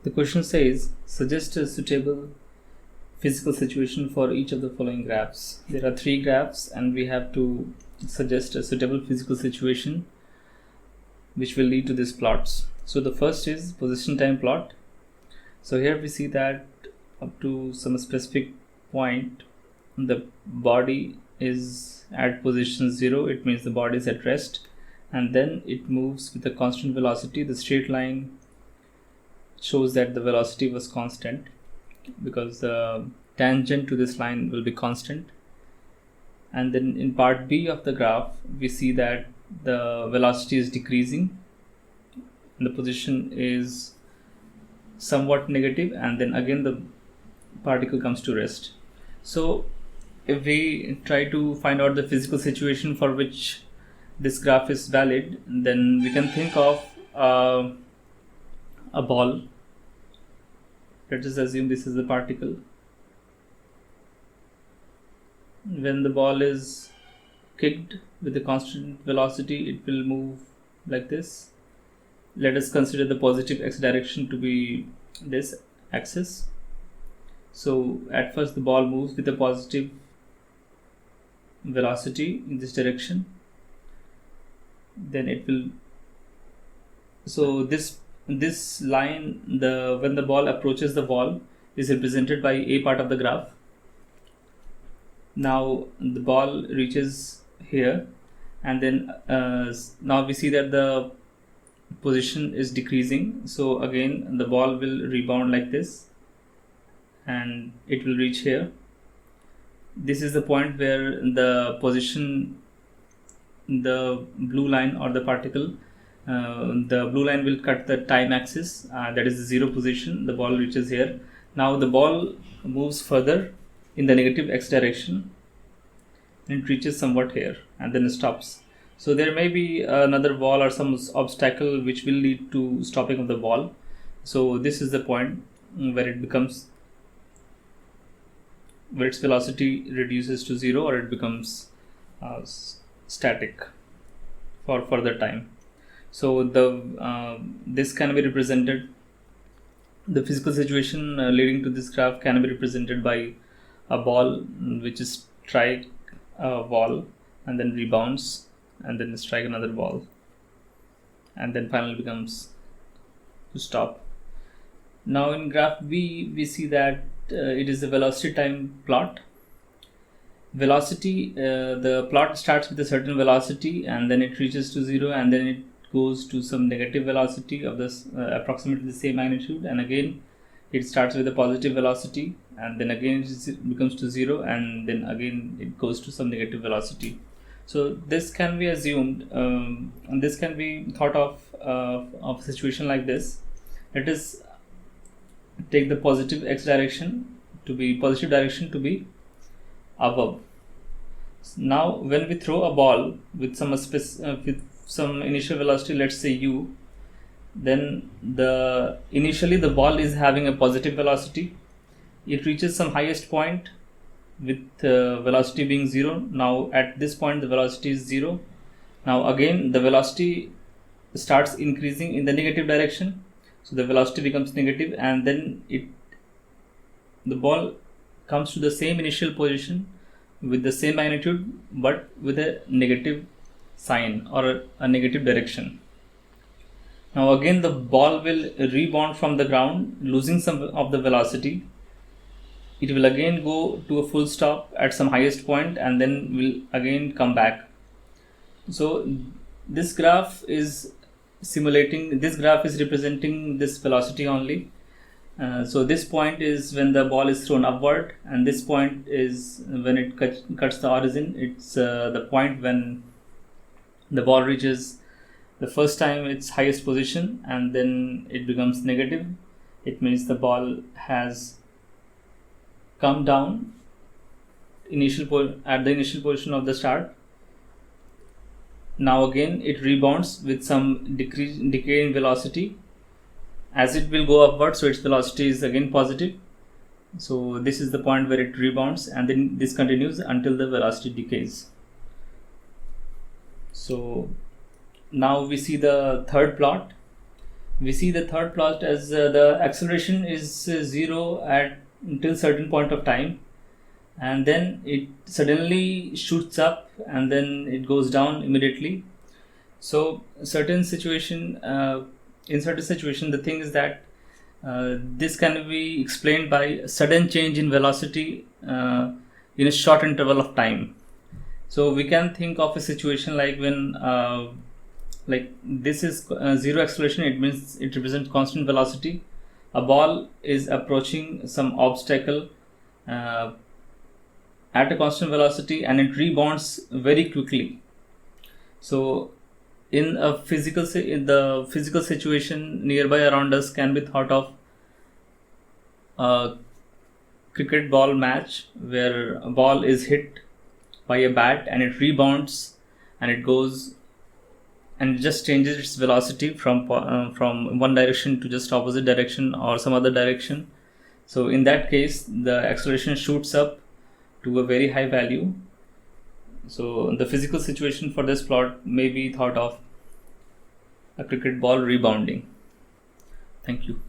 The question says, suggest a suitable physical situation for each of the following graphs. There are 3 graphs and we have to suggest a suitable physical situation which will lead to these plots. So the first is position time plot. So here we see that up to some specific point the body is at position 0, it means the body is at rest, and then it moves with a constant velocity. The straight line shows that the velocity was constant because the tangent to this line will be constant. And then in part B of the graph we see that the velocity is decreasing and the position is somewhat negative, and then again the particle comes to rest. So if we try to find out the physical situation for which this graph is valid, then we can think of a ball. Let us assume this is the particle. When the ball is kicked with a constant velocity, it will move like this. Let us consider the positive x direction to be this axis. So at first the ball moves with a positive velocity in this direction, then it will, so this line, when the ball approaches the wall, is represented by a part of the graph. Now the ball reaches here, and then now we see that the position is decreasing. So again the ball will rebound like this and it will reach here. This is the point where the position, the blue line or the particle, the blue line will cut the time axis, that is the 0 position. The ball reaches here. Now the ball moves further in the negative x direction and it reaches somewhat here and then stops. So there may be another wall or some obstacle which will lead to stopping of the ball. So this is the point where it becomes, where its velocity reduces to 0 or it becomes static for further time. So the this can be represented, the physical situation leading to this graph can be represented by a ball which is strike a wall and then rebounds and then strike another ball and then finally becomes to stop. Now in graph B we see that it is a velocity time plot. Velocity, the plot starts with a certain velocity and then it reaches to 0 and then it goes to some negative velocity of this approximately the same magnitude, and again it starts with a positive velocity and then again it becomes to 0 and then again it goes to some negative velocity. So this can be assumed and this can be thought of a situation like this. Let us take the positive x direction to be above. Now when we throw a ball with some initial velocity, let's say u, then initially the ball is having a positive velocity. It reaches some highest point with velocity being 0. Now at this point the velocity is 0. Now again the velocity starts increasing in the negative direction, so the velocity becomes negative and then the ball comes to the same initial position with the same magnitude but with a negative sign or a negative direction. Now again the ball will rebound from the ground, losing some of the velocity. It will again go to a full stop at some highest point and then will again come back. So this graph is representing this velocity only. So this point is when the ball is thrown upward and this point is when it cuts the origin. It's the point when the ball reaches the first time its highest position and then it becomes negative. It means the ball has come down at the initial position of the start. Now again it rebounds with some decay in velocity as it will go upward, so its velocity is again positive. So this is the point where it rebounds and then this continues until the velocity decays. So now we see the third plot. We see the third plot as the acceleration is 0 at until certain point of time, and then it suddenly shoots up and then it goes down immediately. So in certain situation, the thing is that this can be explained by sudden change in velocity in a short interval of time. So we can think of a situation like when like this is zero acceleration, it means it represents constant velocity. A ball is approaching some obstacle at a constant velocity and it rebounds very quickly. So in a in the physical situation nearby around us can be thought of a cricket ball match where a ball is hit by a bat and it rebounds and it goes and it just changes its velocity from one direction to just opposite direction or some other direction. So in that case the acceleration shoots up to a very high value. So the physical situation for this plot may be thought of a cricket ball rebounding. Thank you.